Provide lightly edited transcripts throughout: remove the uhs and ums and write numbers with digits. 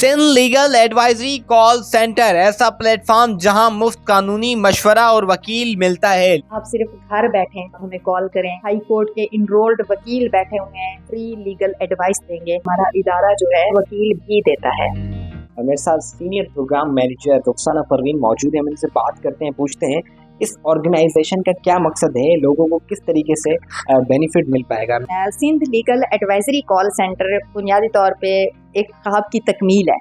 Sindh legal advisory call centre ऐसा platform जहां मुफ्त कानूनी मशवरा और वकील मिलता है। आप सिर्फ घर बैठे हमें कॉल करें। हाई कोर्ट के इनरोल्ड वकील बैठे हुए हैं, फ्री लीगल एडवाइस देंगे। हमारा इदारा जो है वकील भी देता है। मेरे साथ senior programme manager Rukhsana Parveen मौजूद है। हम इनसे बात करते हैं, पूछते हैं इस ऑर्गेनाइजेशन का क्या मकसद है, लोगों को किस तरीके से बेनिफिट मिल पाएगा। Sindh legal advisory call centre बुनियादी तौर पे एक ख्वाब की तकमील है।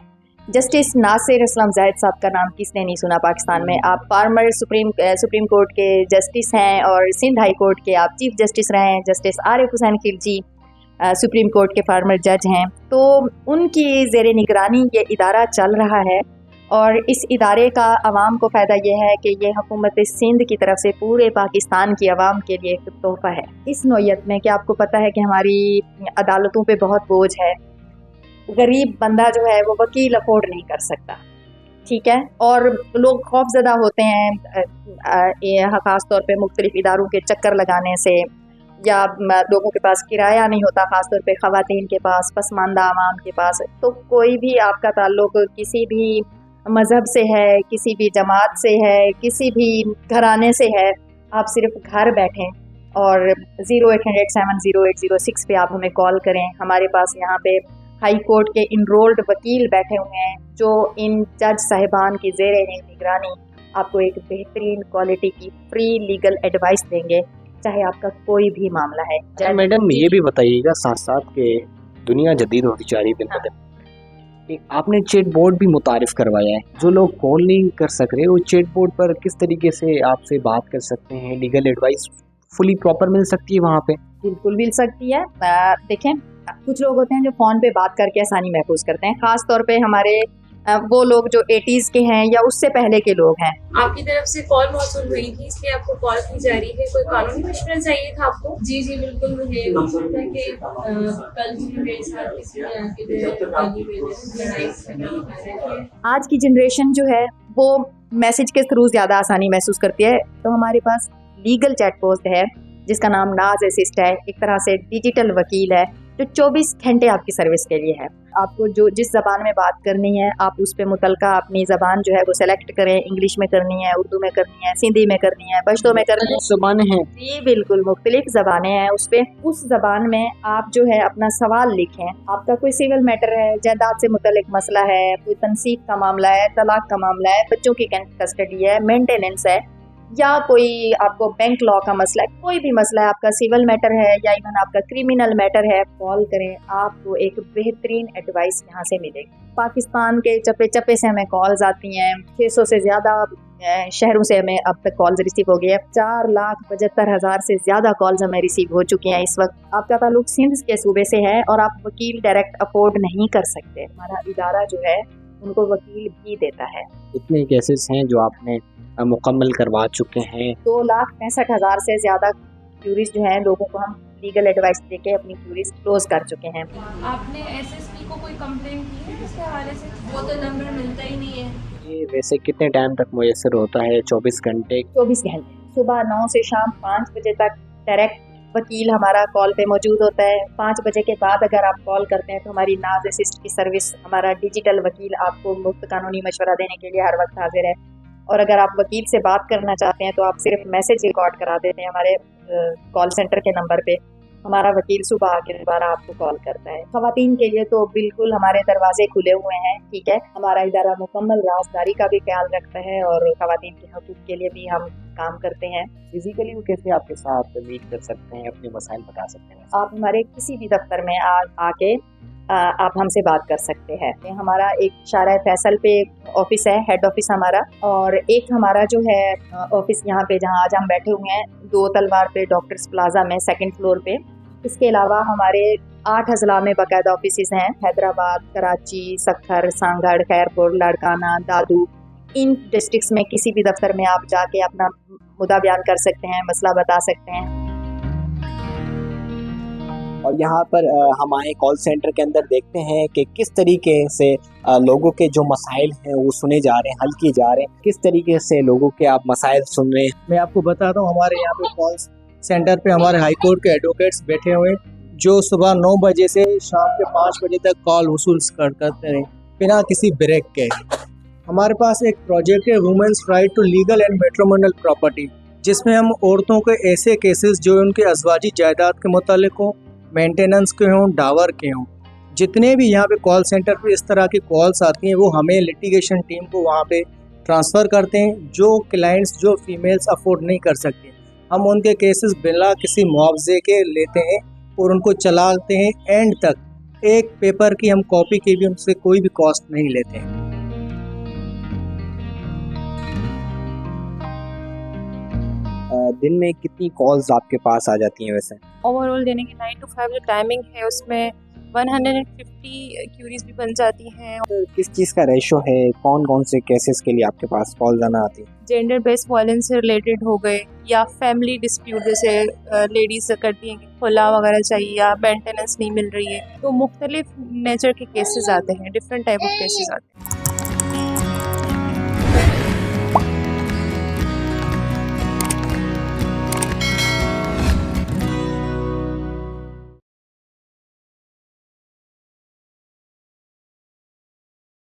जस्टिस नासिर असलम ज़ाहिद साहब का नाम किसने नहीं सुना पाकिस्तान में। आप फार्मर सुप्रीम कोर्ट के जस्टिस हैं और सिंध हाई कोर्ट के आप चीफ जस्टिस रहे हैं। Justice Arif Hussain Khilji supreme court के फार्मर जज हैं। तो उनकी ज़ेरे निगरानी ये इदारा चल रहा है और इस इदारे का आवाम को फ़ायदा ये है कि ये हुकूमत सिंध की तरफ से पूरे पाकिस्तान की आवाम के लिए एक तोहफ़ा है। इस नौयत में कि आपको पता है कि हमारी अदालतों पे बहुत बोझ है। गरीब बंदा जो है वो वकील अफोर्ड नहीं कर सकता, ठीक है, और लोग खौफज़दा होते हैं ख़ास तौर पे मुख्तलिफ़ इदारों के चक्कर लगाने से, या लोगों के पास किराया नहीं होता, ख़ास तौर पे ख़वातीन के पास, पसमानदा आवाम के पास। तो कोई भी आपका ताल्लुक़ किसी भी मज़हब से है, किसी भी जमात से है, किसी भी घराने से है, आप सिर्फ घर बैठें और 0800-70806 पे आप हमें कॉल करें। हमारे पास यहाँ पे हाई कोर्ट के इनरोल्ड वकील बैठे हुए हैं जो इन जज साहिबान की ज़ेरे निगरानी आपको एक बेहतरीन क्वालिटी की फ्री लीगल एडवाइस देंगे, चाहे आपका कोई भी मामला है। मैडम ये भी बताइएगा साथ साथ के दुनिया जदीद होती जा रही है, आपने चैट बोर्ड भी मुतारिफ करवाया है। जो लोग कॉल नहीं कर सक रहे वो चैट बोर्ड पर किस तरीके से आपसे बात कर सकते हैं, लीगल एडवाइस फुली प्रॉपर मिल सकती है वहाँ पे? बिल्कुल मिल सकती है। देखें, कुछ लोग होते हैं जो फ़ोन पे बात करके आसानी महसूस करते हैं, ख़ास तौर पे हमारे वो लोग जो 80s के हैं या उससे पहले के लोग हैं। आपकी तरफ से कॉल मौसूल हुई थी, इसलिए आपको कॉल की जा रही है। कोई कानूनी मशवरा चाहिए था आपको? जी बिल्कुल। मुझे मकसद है कि कल भी मेरे साथ किसी ने आके आज की जनरेशन जो है वो मैसेज के थ्रू ज़्यादा आसानी महसूस करती है। तो हमारे पास लीगल चैट पोस्ट है जिसका नाम नाज असिस्ट है, एक तरह से डिजिटल वकील है जो 24 घंटे आपकी सर्विस के लिए है। आपको जो जिस ज़बान में बात करनी है आप उस पे मुतलका अपनी ज़बान जो है वो सेलेक्ट करें। इंग्लिश में करनी है, उर्दू में करनी है, सिंधी में करनी है, पश्तो में करनी है। ज़बानें हैं जी बिल्कुल, मुख्तलिफ ज़बानें हैं। उस पे उस ज़बान में आप जो है अपना सवाल लिखें। आपका कोई सिविल मैटर है, जायदाद से मुतल्लिक मसला है, कोई तनसीब का मामला है, तलाक का मामला है, बच्चों की कस्टडी है, मेंटेनेंस है, या कोई आपको बैंक लॉ का मसला है, कोई भी मसला है, आपका सिविल मैटर है या इवन आपका क्रिमिनल मैटर है, कॉल करें। आपको एक बेहतरीन एडवाइस यहाँ से मिलेगी। पाकिस्तान के चप्पे चप्पे से हमें कॉल्स आती हैं। 600 से ज़्यादा शहरों से हमें अब तक कॉल्स रिसीव हो गई है। 4,75,000 से ज़्यादा कॉल्स हमें रिसीव हो चुकी हैं। इस वक्त आपका ताल्लुक सिंध के सूबे से है और आप वकील डायरेक्ट अफोर्ड नहीं कर सकते, हमारा इदारा जो है उनको वकील भी देता है। कितने केसेस हैं जो आपने मुकम्मल करवा चुके हैं? 2,65,000 से ज़्यादा क्यूरीज जो हैं लोगों को हम लीगल एडवाइस देके अपनी क्यूरीज क्लोज कर चुके हैं। आपने एसएसपी को कोई कंप्लेंट की है इसके हवाले से? वो तो नंबर मिलता ही नहीं है। ये वैसे कितने टाइम तक मुयस्सर होता है? 24 घंटे। 24 घंटे, सुबह 9 से शाम 5 बजे तक डायरेक्ट वकील हमारा कॉल पे मौजूद होता है। 5 बजे के बाद अगर आप कॉल करते हैं तो हमारी नाज असिस्ट की सर्विस, हमारा डिजिटल वकील आपको मुफ्त कानूनी मशवरा देने के लिए हर वक्त हाजिर है। और अगर आप वकील से बात करना चाहते हैं तो आप सिर्फ मैसेज रिकॉर्ड करा देते हैं हमारे कॉल सेंटर के नंबर पे। हमारा वकील सुबह आके दोबारा आपको कॉल करता है। ख़वातीन के लिए तो बिल्कुल हमारे दरवाजे खुले हुए हैं, ठीक है। हमारा इदारा मुकम्मल राजदारी का भी ख्याल रखता है और ख़वातीन के हकूक़ के लिए भी हम काम करते हैं। फिजिकली वो कैसे आपके साथ मीट कर सकते हैं, अपने मसाइल बता सकते हैं? आप हमारे किसी भी दफ्तर में आके आप हमसे बात कर सकते हैं। हमारा एक शारा फैसल पे ऑफिस है, हेड ऑफिस हमारा, और एक हमारा जो है ऑफिस यहाँ पे जहाँ आज हम बैठे हुए हैं 2 तलवार पे डॉक्टर्स प्लाजा में 2nd फ्लोर पे। इसके अलावा हमारे 8 अजला में बाकायदा ऑफिस हैं, हैदराबाद, कराची, सक्खर, सांगड़, खैरपुर, लाड़काना, दादू। इन डिस्ट्रिक्ट्स में किसी भी दफ्तर में आप जाके अपना मुद्दा बयान कर सकते हैं, मसला बता सकते हैं। और यहाँ पर हम आए कॉल सेंटर के अंदर, देखते हैं कि किस तरीके से लोगों के जो मसाइल हैं वो सुने जा रहे हैं, हल किए जा रहे हैं। किस तरीके से लोगों के आप मसाइल सुन रहे हैं। मैं आपको बताता हूँ, हमारे यहाँ पे कॉल सेंटर पे हमारे हाई कोर्ट के एडवोकेट्स बैठे हुए हैं जो सुबह 9 बजे से शाम के 5 बजे तक कॉल वसूल करते रहे। बिना किसी ब्रेक के। हमारे पास एक प्रोजेक्ट है women's right to legal and matrimonial property, जिसमें हम औरतों के ऐसे केसेस जो उनके अज़वाजी जायदाद के मुतालिक हों, मेंटेनेंस के हों, डावर के हों, जितने भी यहाँ पे कॉल सेंटर पे इस तरह की कॉल्स आती हैं वो हमें लिटिगेशन टीम को वहाँ पे ट्रांसफ़र करते हैं। जो क्लाइंट्स जो फीमेल्स अफोर्ड नहीं कर सकते, हम उनके केसेस बिना किसी मुआवजे के लेते हैं और उनको चलाते हैं एंड तक। एक पेपर की हम कॉपी की भी उनसे कोई भी कॉस्ट नहीं लेते हैं। दिन में कितनी कॉल्स आपके पास आ जाती हैं वैसे? ओवरऑल देने की 9 to 5 जो टाइमिंग है उसमें 150 क्यूरीज भी बन जाती हैं। किस चीज़ का रेशो है, कौन कौन से केसेस के लिए आपके पास कॉल आना आती है? जेंडर बेस्ड वायलेंस से रिलेटेड हो गए या फैमिली डिस्प्यूट, जैसे लेडीज़ करती हैं कि खुला वगैरह चाहिए या मेंटेनेंस नहीं मिल रही है, तो मुख्तलिफ नेचर के केसेस आते हैं, डिफरेंट टाइप ऑफ केसेस आते हैं।